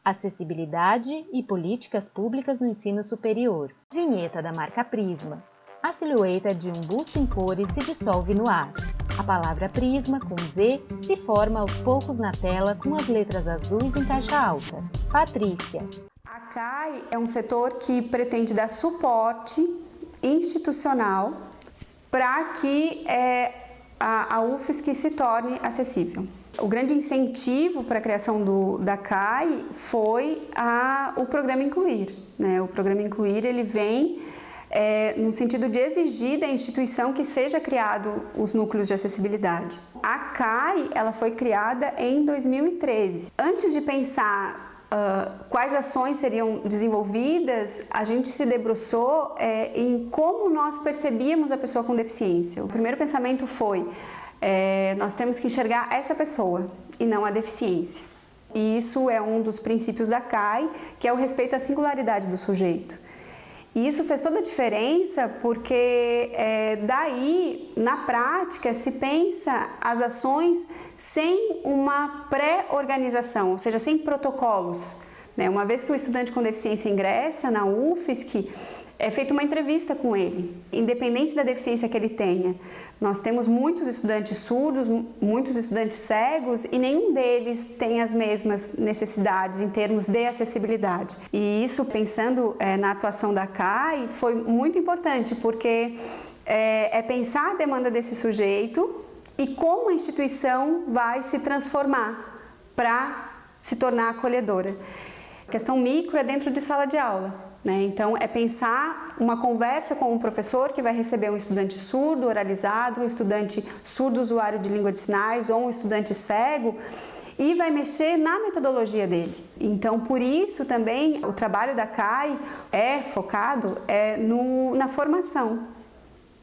Acessibilidade e políticas públicas no ensino superior. Vinheta da marca Prisma. A silhueta de um busto em cores se dissolve no ar. A palavra Prisma, com Z, se forma aos poucos na tela com as letras azuis em caixa alta. Patrícia. A CAI é um setor que pretende dar suporte institucional para que a UFSC se torne acessível. O grande incentivo para a criação da CAI foi o Programa Incluir, né? O Programa Incluir ele vem no sentido de exigir da instituição que seja criado os núcleos de acessibilidade. A CAI ela foi criada em 2013. Antes de pensar quais ações seriam desenvolvidas, a gente se debruçou em como nós percebíamos a pessoa com deficiência. O primeiro pensamento foi nós temos que enxergar essa pessoa e não a deficiência. E isso é um dos princípios da CAI, que é o respeito à singularidade do sujeito. E isso fez toda a diferença porque daí, na prática, se pensa as ações sem uma pré-organização, ou seja, sem protocolos, né? Uma vez que o estudante com deficiência ingressa na UFSC, é feita uma entrevista com ele, independente da deficiência que ele tenha. Nós temos muitos estudantes surdos, muitos estudantes cegos e nenhum deles tem as mesmas necessidades em termos de acessibilidade. E isso, pensando na atuação da CAI, foi muito importante, porque é pensar a demanda desse sujeito e como a instituição vai se transformar para se tornar acolhedora. A questão micro é dentro de sala de aula. Então, é pensar uma conversa com um professor que vai receber um estudante surdo, oralizado, um estudante surdo usuário de língua de sinais ou um estudante cego e vai mexer na metodologia dele. Então, por isso também o trabalho da CAI é focado na formação,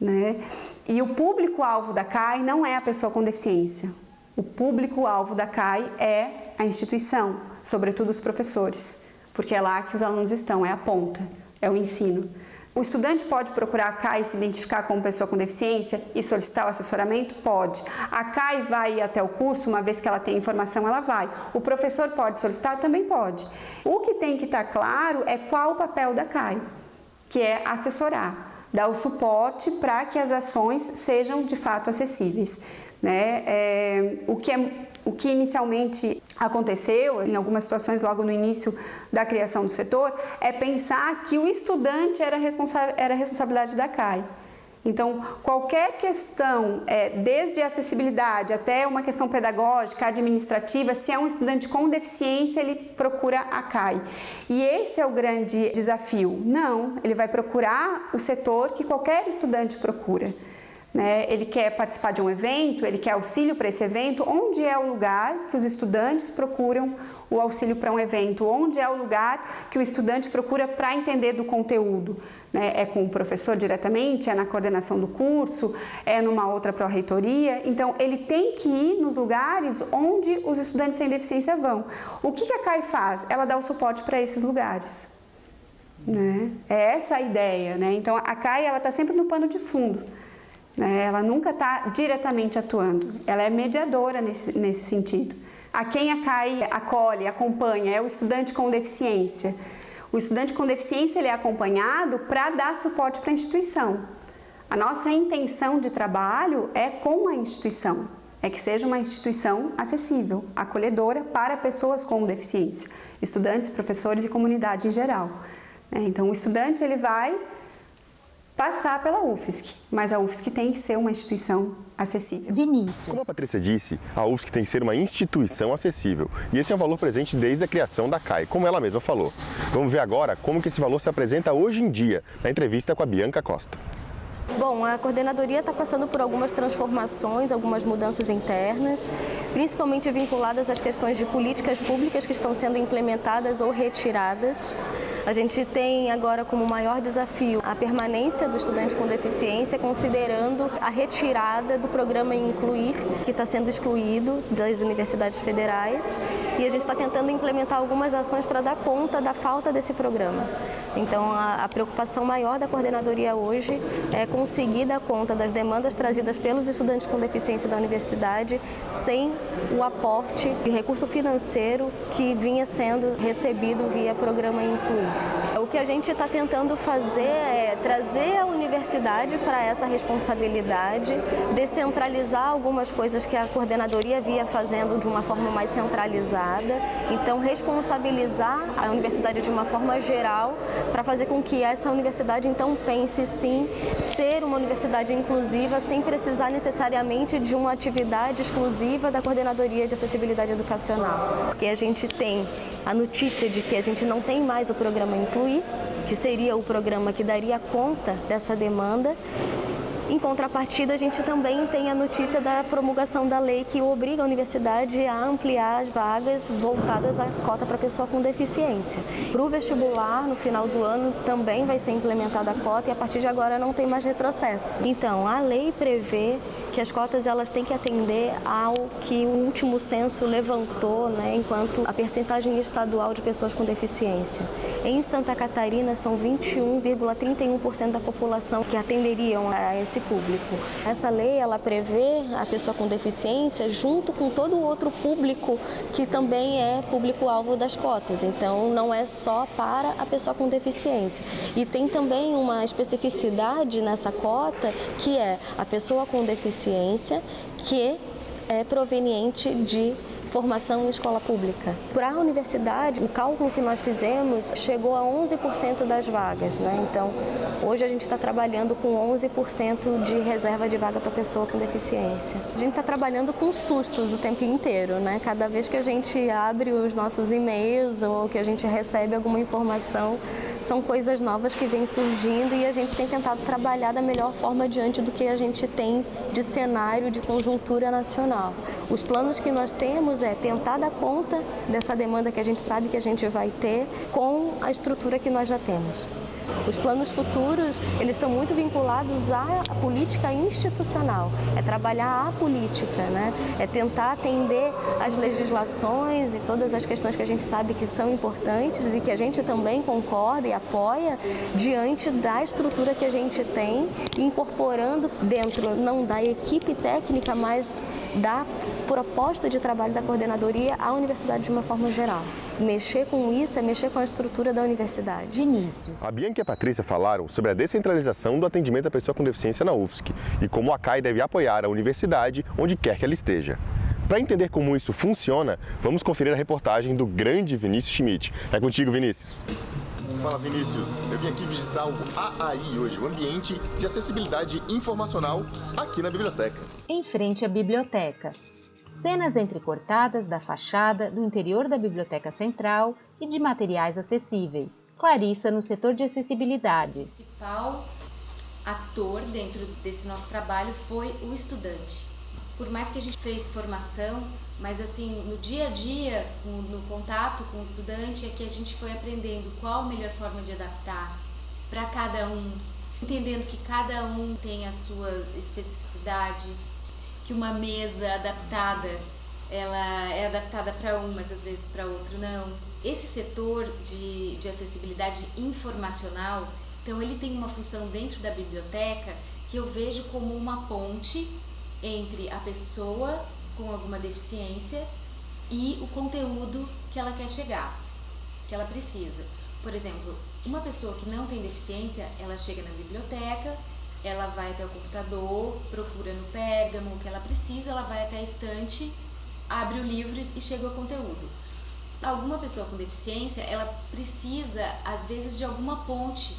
né? E o público-alvo da CAI não é a pessoa com deficiência. O público-alvo da CAI é a instituição, sobretudo os professores. Porque é lá que os alunos estão, é a ponta, é o ensino. O estudante pode procurar a CAI e se identificar como pessoa com deficiência e solicitar o assessoramento? Pode. A CAI vai ir até o curso, uma vez que ela tem informação, ela vai. O professor pode solicitar? Também pode. O que tem que estar claro é qual o papel da CAI, que é assessorar, dar o suporte para que as ações sejam de fato acessíveis, né? O que inicialmente aconteceu, em algumas situações logo no início da criação do setor, é pensar que o estudante era responsabilidade da CAI. Então, qualquer questão, desde acessibilidade até uma questão pedagógica, administrativa, se é um estudante com deficiência, ele procura a CAI. E esse é o grande desafio. Não, ele vai procurar o setor que qualquer estudante procura. Ele quer participar de um evento, ele quer auxílio para esse evento. Onde é o lugar que os estudantes procuram o auxílio para um evento? Onde é o lugar que o estudante procura para entender do conteúdo? É com o professor diretamente? É na coordenação do curso? É numa outra pró-reitoria? Então, ele tem que ir nos lugares onde os estudantes sem deficiência vão. O que a CAI faz? Ela dá o suporte para esses lugares. É essa a ideia. Então, a CAI está sempre no pano de fundo. Ela nunca está diretamente atuando, ela é mediadora nesse sentido. A quem a CAI acolhe, acompanha, é o estudante com deficiência. O estudante com deficiência ele é acompanhado para dar suporte para a instituição. A nossa intenção de trabalho é com a instituição, é que seja uma instituição acessível, acolhedora para pessoas com deficiência, estudantes, professores e comunidade em geral. Então, o estudante ele vai passar pela UFSC, mas a UFSC tem que ser uma instituição acessível. Vinícius. Como a Patrícia disse, a UFSC tem que ser uma instituição acessível e esse é um valor presente desde a criação da CAI, como ela mesma falou. Vamos ver agora como que esse valor se apresenta hoje em dia, na entrevista com a Bianca Costa. Bom, a coordenadoria está passando por algumas transformações, algumas mudanças internas, principalmente vinculadas às questões de políticas públicas que estão sendo implementadas ou retiradas. A gente tem agora como maior desafio a permanência do estudante com deficiência, considerando a retirada do programa Incluir, que está sendo excluído das universidades federais, e a gente está tentando implementar algumas ações para dar conta da falta desse programa. Então, a preocupação maior da coordenadoria hoje é com conseguir dar conta das demandas trazidas pelos estudantes com deficiência da universidade sem o aporte de recurso financeiro que vinha sendo recebido via Programa Incluir. O que a gente está tentando fazer é trazer a universidade para essa responsabilidade, descentralizar algumas coisas que a coordenadoria via fazendo de uma forma mais centralizada, então responsabilizar a universidade de uma forma geral para fazer com que essa universidade então pense sim ser uma universidade inclusiva sem precisar necessariamente de uma atividade exclusiva da Coordenadoria de Acessibilidade Educacional. Porque a gente tem a notícia de que a gente não tem mais o Programa Incluir, que seria o programa que daria conta dessa demanda. Em contrapartida, a gente também tem a notícia da promulgação da lei que obriga a universidade a ampliar as vagas voltadas à cota para pessoa com deficiência. Para o vestibular, no final do ano, também vai ser implementada a cota e a partir de agora não tem mais retrocesso. Então, a lei prevê que as cotas elas têm que atender ao que o último censo levantou, enquanto a percentagem estadual de pessoas com deficiência. Em Santa Catarina, são 21,31% da população que atenderiam a esse público. Essa lei, ela prevê a pessoa com deficiência junto com todo o outro público que também é público-alvo das cotas. Então, não é só para a pessoa com deficiência. E tem também uma especificidade nessa cota, que é a pessoa com deficiência que é proveniente de formação em escola pública. Para a universidade, o cálculo que nós fizemos chegou a 11% das vagas, Então, hoje a gente está trabalhando com 11% de reserva de vaga para pessoa com deficiência. A gente está trabalhando com sustos o tempo inteiro, Cada vez que a gente abre os nossos e-mails ou que a gente recebe alguma informação, são coisas novas que vêm surgindo e a gente tem tentado trabalhar da melhor forma diante do que a gente tem de cenário, de conjuntura nacional. Os planos que nós temos é tentar dar conta dessa demanda que a gente sabe que a gente vai ter com a estrutura que nós já temos. Os planos futuros, eles estão muito vinculados à política institucional, é trabalhar a política, É tentar atender as legislações e todas as questões que a gente sabe que são importantes e que a gente também concorda e apoia diante da estrutura que a gente tem, incorporando dentro não da equipe técnica, mas da proposta de trabalho da coordenadoria à universidade de uma forma geral. Mexer com isso é mexer com a estrutura da universidade. Vinícius. A Bianca e a Patrícia falaram sobre a descentralização do atendimento à pessoa com deficiência na UFSC e como a CAI deve apoiar a universidade onde quer que ela esteja. Para entender como isso funciona, vamos conferir a reportagem do grande Vinícius Schmidt. É contigo, Vinícius. Fala, Vinícius. Eu vim aqui visitar o AAI hoje, o Ambiente de Acessibilidade Informacional, aqui na biblioteca. Em frente à biblioteca. Cenas entrecortadas da fachada, do interior da Biblioteca Central e de materiais acessíveis. Clarissa no setor de acessibilidade. O principal ator dentro desse nosso trabalho foi o estudante. Por mais que a gente fez formação, mas assim, no dia a dia, no contato com o estudante, é que a gente foi aprendendo qual a melhor forma de adaptar para cada um, entendendo que cada um tem a sua especificidade, que uma mesa adaptada, ela é adaptada para um, mas às vezes para outro não. Esse setor de acessibilidade informacional, então ele tem uma função dentro da biblioteca que eu vejo como uma ponte entre a pessoa com alguma deficiência e o conteúdo que ela quer chegar, que ela precisa. Por exemplo, uma pessoa que não tem deficiência, ela chega na biblioteca, ela vai até o computador, procura no Pérgamo o que ela precisa, ela vai até a estante, abre o livro e chega ao conteúdo. Alguma pessoa com deficiência, ela precisa, às vezes, de alguma ponte.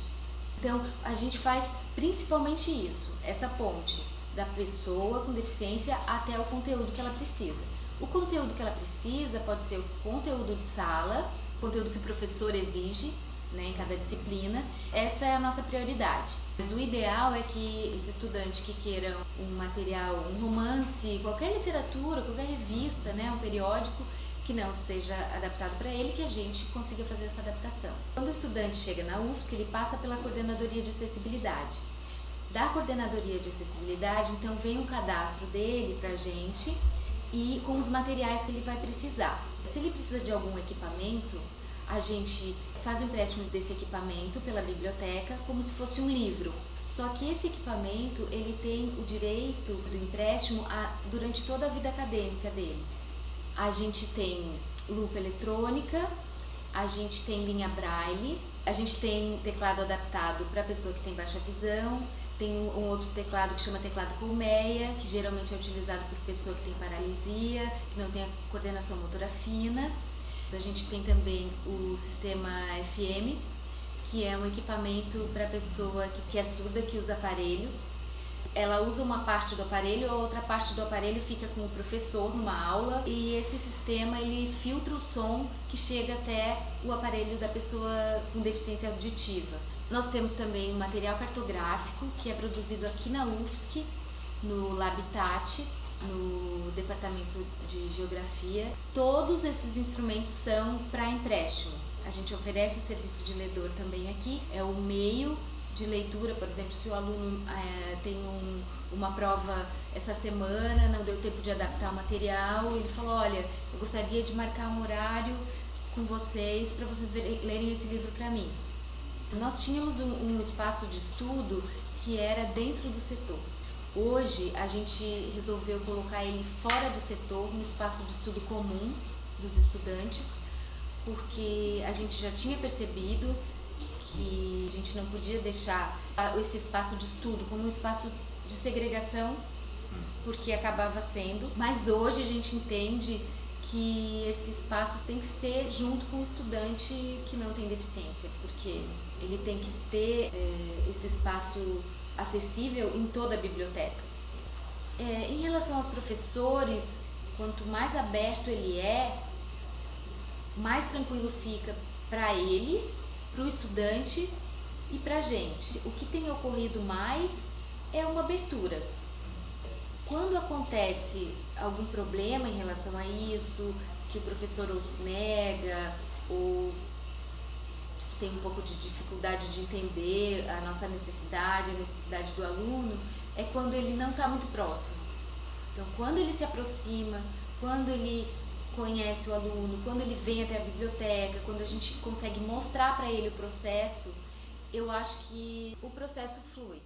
Então, a gente faz principalmente isso, essa ponte da pessoa com deficiência até o conteúdo que ela precisa. O conteúdo que ela precisa pode ser o conteúdo de sala, conteúdo que o professor exige, em cada disciplina. Essa é a nossa prioridade. Mas o ideal é que esse estudante que queira um material, um romance, qualquer literatura, qualquer revista, um periódico, que não seja adaptado para ele, que a gente consiga fazer essa adaptação. Quando o estudante chega na UFSC, ele passa pela Coordenadoria de Acessibilidade. Da Coordenadoria de Acessibilidade, então, vem um cadastro dele para a gente e com os materiais que ele vai precisar. Se ele precisa de algum equipamento, a gente faz o empréstimo desse equipamento pela biblioteca como se fosse um livro. Só que esse equipamento, ele tem o direito do empréstimo durante toda a vida acadêmica dele. A gente tem lupa eletrônica, a gente tem linha braille, a gente tem teclado adaptado para pessoa que tem baixa visão, tem um outro teclado que chama teclado colmeia, que geralmente é utilizado por pessoa que tem paralisia, que não tem a coordenação motora fina. A gente tem também o sistema FM, que é um equipamento para pessoa que é surda, que usa aparelho. Ela usa uma parte do aparelho, a outra parte do aparelho fica com o professor numa aula, e esse sistema ele filtra o som que chega até o aparelho da pessoa com deficiência auditiva. Nós temos também um material cartográfico que é produzido aqui na UFSC, no Labitat, no Departamento de Geografia. Todos esses instrumentos são para empréstimo. A gente oferece o serviço de ledor também aqui, é o meio de leitura. Por exemplo, se o aluno tem uma prova essa semana, não deu tempo de adaptar o material, ele falou, olha, eu gostaria de marcar um horário com vocês para vocês lerem esse livro para mim. Nós tínhamos um espaço de estudo que era dentro do setor. Hoje a gente resolveu colocar ele fora do setor, no espaço de estudo comum dos estudantes, porque a gente já tinha percebido que a gente não podia deixar esse espaço de estudo como um espaço de segregação, porque acabava sendo, mas hoje a gente entende que esse espaço tem que ser junto com o estudante que não tem deficiência, porque ele tem que ter esse espaço acessível em toda a biblioteca. Em relação aos professores, quanto mais aberto ele é, mais tranquilo fica para ele, para o estudante e para a gente. O que tem ocorrido mais é uma abertura. Quando acontece algum problema em relação a isso, que o professor ou se nega ou tem um pouco de dificuldade de entender a nossa necessidade, a necessidade do aluno, é quando ele não está muito próximo. Então, quando ele se aproxima, quando ele conhece o aluno, quando ele vem até a biblioteca, quando a gente consegue mostrar para ele o processo, eu acho que o processo flui.